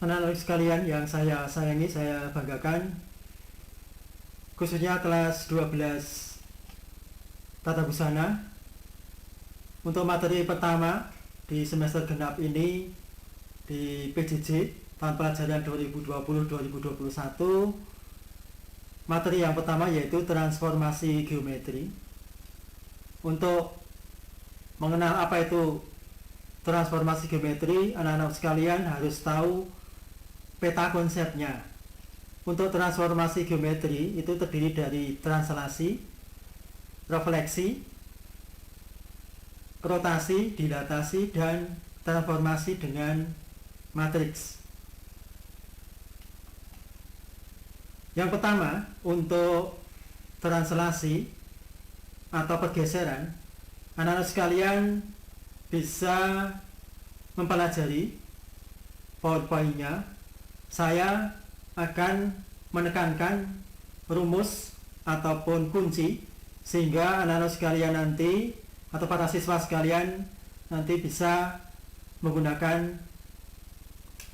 Anak-anak sekalian yang saya sayangi, saya banggakan, khususnya kelas 12 Tata Busana. Untuk materi pertama di semester genap ini di PJJ tahun pelajaran 2020-2021, materi yang pertama yaitu transformasi geometri. Untuk mengenal apa itu transformasi geometri, anak-anak sekalian harus tahu peta konsepnya. Untuk transformasi geometri itu terdiri dari translasi, refleksi, rotasi, dilatasi, dan transformasi dengan matriks. Yang pertama, untuk translasi atau pergeseran, anak-anak sekalian bisa mempelajari PowerPoint-nya. Saya akan menekankan rumus ataupun kunci sehingga anak-anak sekalian nanti atau para siswa sekalian nanti bisa menggunakan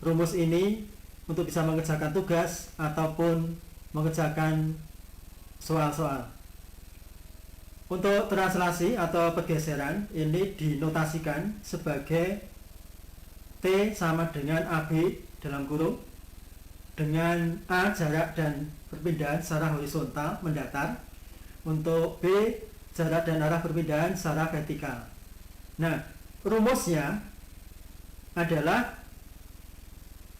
rumus ini untuk bisa mengerjakan tugas ataupun mengerjakan soal-soal. Untuk translasi atau pergeseran ini dinotasikan sebagai T sama dengan AB dalam kurung, dengan A jarak dan perpindahan secara horizontal mendatar, untuk B jarak dan arah perpindahan secara vertikal. Nah, rumusnya adalah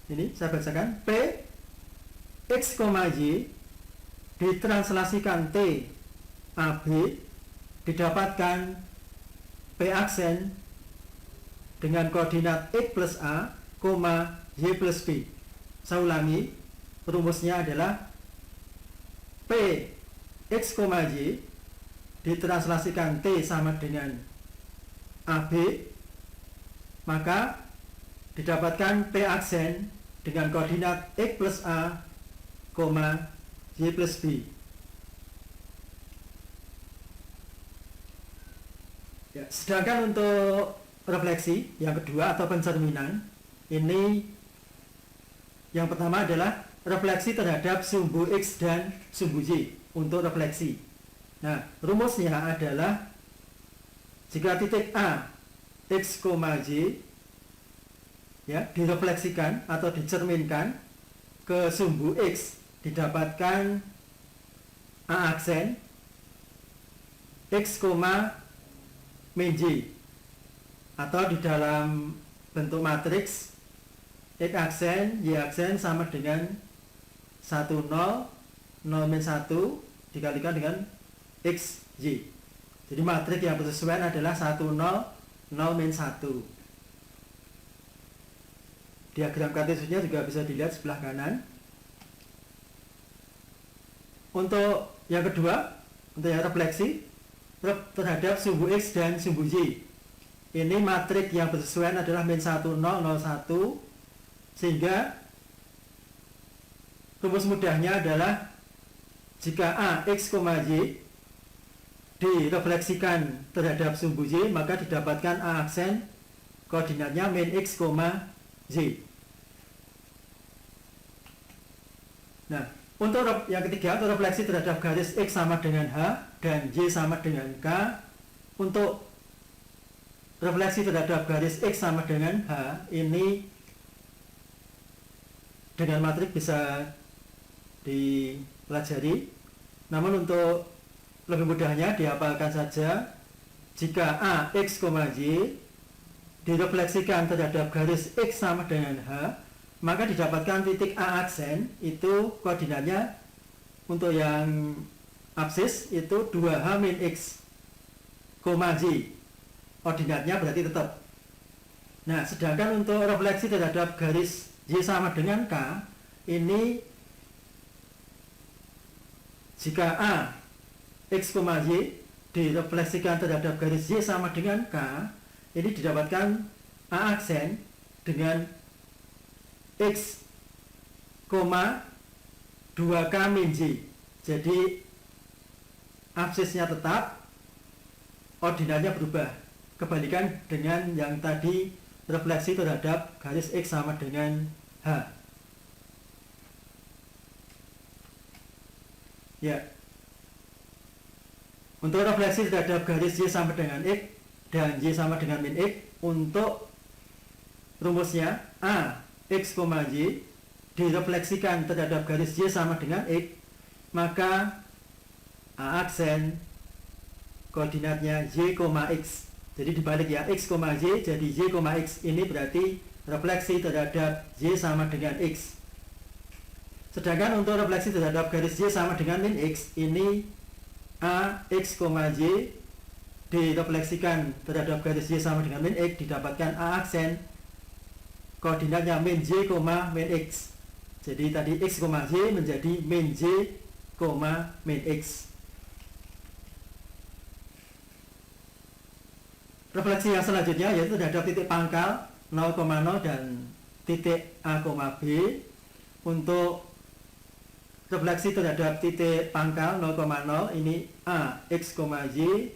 ini, saya bacakan: P X, Y ditranslasikan T AB didapatkan P aksen dengan koordinat X plus A, Y plus B. Saya ulangi, rumusnya adalah P X, Y ditranslasikan T sama dengan AB, maka didapatkan P aksen dengan koordinat X plus A, Y plus B. Ya, sedangkan untuk refleksi yang kedua atau pencerminan, ini yang pertama adalah refleksi terhadap sumbu X dan sumbu Y untuk refleksi. Nah, rumusnya adalah jika titik A, X, Y ya, direfleksikan atau dicerminkan ke sumbu X, didapatkan A aksen X, min Y, atau di dalam bentuk matriks X aksen, Y aksen sama dengan 1, 0, 0 min 1 dikalikan dengan X, Y. Jadi matriks yang bersesuaian adalah 1, 0, 0 min 1. Diagram kartesiusnya juga bisa dilihat sebelah kanan. Untuk yang kedua, untuk yang refleksi terhadap sumbu X dan sumbu Y, ini matriks yang bersesuaian adalah min 1, 0, 0, 1, sehingga rumus mudahnya adalah jika A, X, Y direfleksikan terhadap sumbu Y, maka didapatkan A aksen koordinatnya min X, Y. Nah, untuk yang ketiga, untuk refleksi terhadap garis X sama dengan H dan Y sama dengan K, untuk refleksi terhadap garis X sama dengan H ini dengan matriks bisa dipelajari. Namun untuk lebih mudahnya dihafalkan saja. Jika A, X, Y direfleksikan terhadap garis X sama dengan H, maka didapatkan titik A aksen itu koordinatnya untuk yang absis itu 2H min X, Y. Koordinatnya berarti tetap. Nah, sedangkan untuk refleksi terhadap garis Y sama dengan K, ini jika A, X, Y direfleksikan terhadap garis Y sama dengan K, ini didapatkan A aksen dengan X, 2K min Y. Jadi absisnya tetap, ordinatnya berubah. Kebalikan dengan yang tadi refleksi terhadap garis X sama dengan H. Ya, untuk refleksi terhadap garis Y sama dengan X dan Y sama dengan min X, untuk rumusnya A X, Y direfleksikan terhadap garis Y sama dengan X, maka A aksen koordinatnya Y, X. Jadi dibalik ya, X, Y jadi Y, X. Ini berarti refleksi terhadap Y sama dengan X. Sedangkan untuk refleksi terhadap garis Y sama dengan min X, ini A X, Y direfleksikan terhadap garis Y sama dengan min X, didapatkan A aksen koordinatnya min Y, min X. Jadi tadi X, Y menjadi min Y, min X. Refleksi yang selanjutnya yaitu terhadap titik pangkal 0,0 dan titik A, B. Untuk refleksi terhadap titik pangkal 0,0 ini A X, Y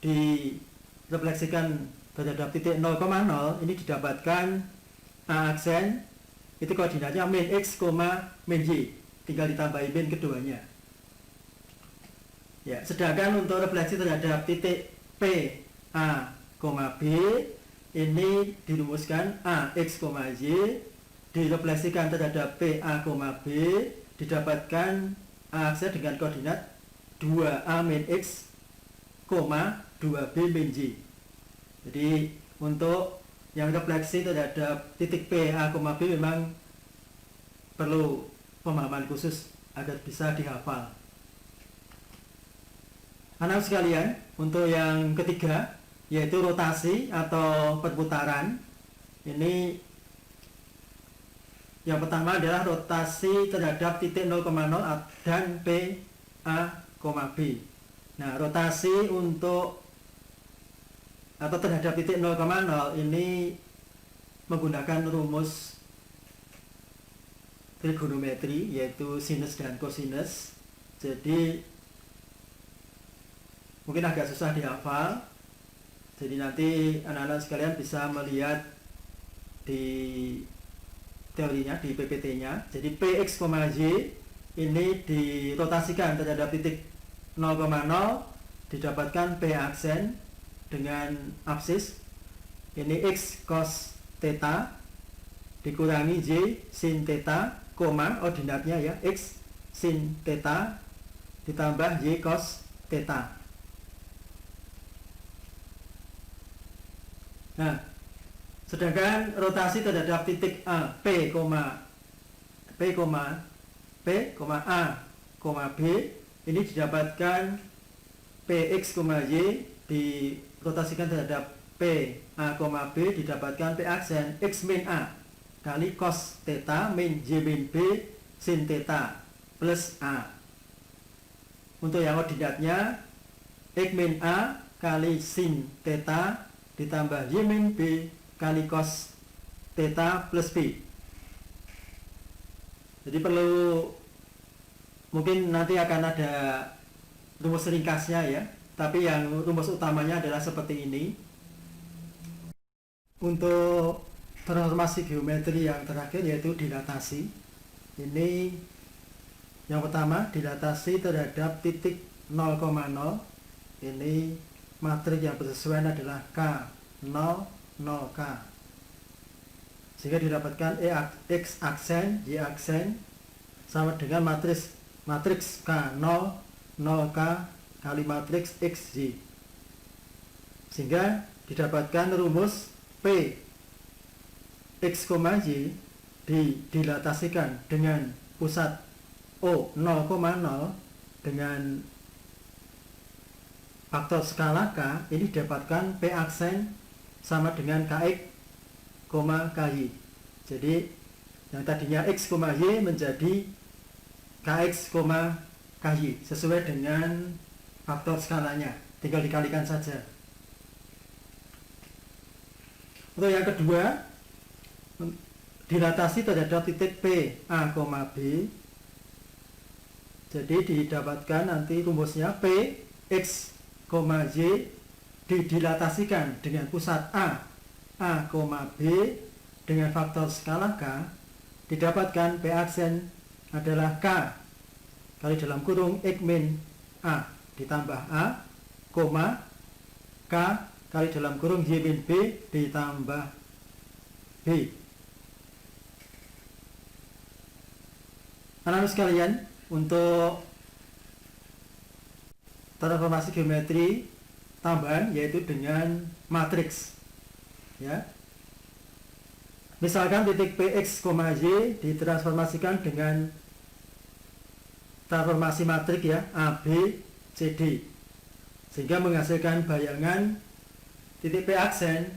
direfleksikan terhadap titik 0,0, ini didapatkan A aksen itu koordinatnya min X, min Y, tinggal ditambahin min keduanya ya. Sedangkan untuk refleksi terhadap titik P, A, B ini dirumuskan A X, Y direfleksikan terhadap P, A, B didapatkan A aksen dengan koordinat 2A min X, 2B min Y. Jadi untuk yang refleksi terhadap titik P, A, B memang perlu pemahaman khusus agar bisa dihafal. Anak sekalian, untuk yang ketiga yaitu rotasi atau perputaran. Ini yang pertama adalah rotasi terhadap titik 0,0 dan P, A, B. Nah, rotasi untuk atau terhadap titik 0,0 ini menggunakan rumus trigonometri yaitu sinus dan kosinus. Jadi mungkin agak susah dihafal. Jadi nanti anak-anak sekalian bisa melihat di teorinya, di PPT-nya. Jadi Px, Y ini dirotasikan terhadap titik 0,0, didapatkan P aksen dengan absis ini X cos theta dikurangi Y sin theta, ordinatnya ya X sin theta ditambah Y cos theta. Nah, sedangkan rotasi terhadap titik A, P, A, B ini didapatkan Px, Y dirotasikan terhadap P, A, B didapatkan P aksen X min A kali cos theta min Y min B sin theta plus A. Untuk yang ordinatnya X min A kali sin theta ditambah Y min B kali cos theta plus B. Jadi perlu, mungkin nanti akan ada rumus ringkasnya ya, tapi yang rumus utamanya adalah seperti ini. Untuk transformasi geometri yang terakhir yaitu dilatasi. Ini yang pertama, dilatasi terhadap titik 0,0. Ini matriks yang bersesuaian adalah K 0, 0K, sehingga didapatkan X aksen, Y aksen sama dengan matriks K 0, 0K kali matriks XY, sehingga didapatkan rumus P X, Y dilatasikan dengan pusat O 0,0 dengan faktor skala K, ini didapatkan P aksen sama dengan Kx, Ky. Jadi yang tadinya X, Y menjadi Kx, Ky sesuai dengan faktor skalanya, tinggal dikalikan saja. Untuk yang kedua, dilatasi terhadap titik P, A, B. Jadi didapatkan nanti rumusnya P, X, Y dilatasikan dengan pusat A, B dengan faktor skala K, didapatkan P aksen adalah K kali dalam kurung X min A ditambah A, koma K kali dalam kurung Y min B ditambah B. Anak-anak sekalian, untuk transformasi geometri tambahan yaitu dengan matriks, ya. Misalkan titik Px, Y ditransformasikan dengan transformasi matrik, ya, AB, CD, sehingga menghasilkan bayangan titik P aksen,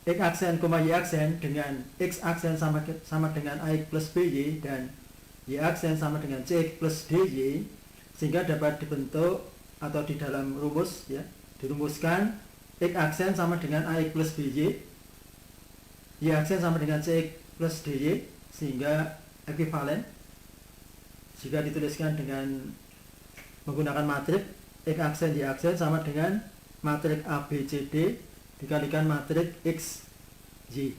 X aksen, Y aksen dengan X aksen sama dengan AX plus BY dan Y aksen sama dengan CX plus DY, sehingga dapat dibentuk atau di dalam rumus, ya, dirumuskan X aksen sama dengan AX plus BY, Y aksen sama dengan CX plus DY, sehingga ekuivalen jika dituliskan dengan menggunakan matrik X aksen Y aksen sama dengan matrik ABCD dikalikan matrik XY.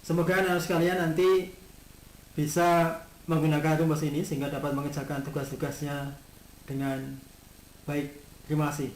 Semoga anak sekalian nanti bisa menggunakan rumus ini sehingga dapat mengerjakan tugas-tugasnya dengan baik. Terima kasih.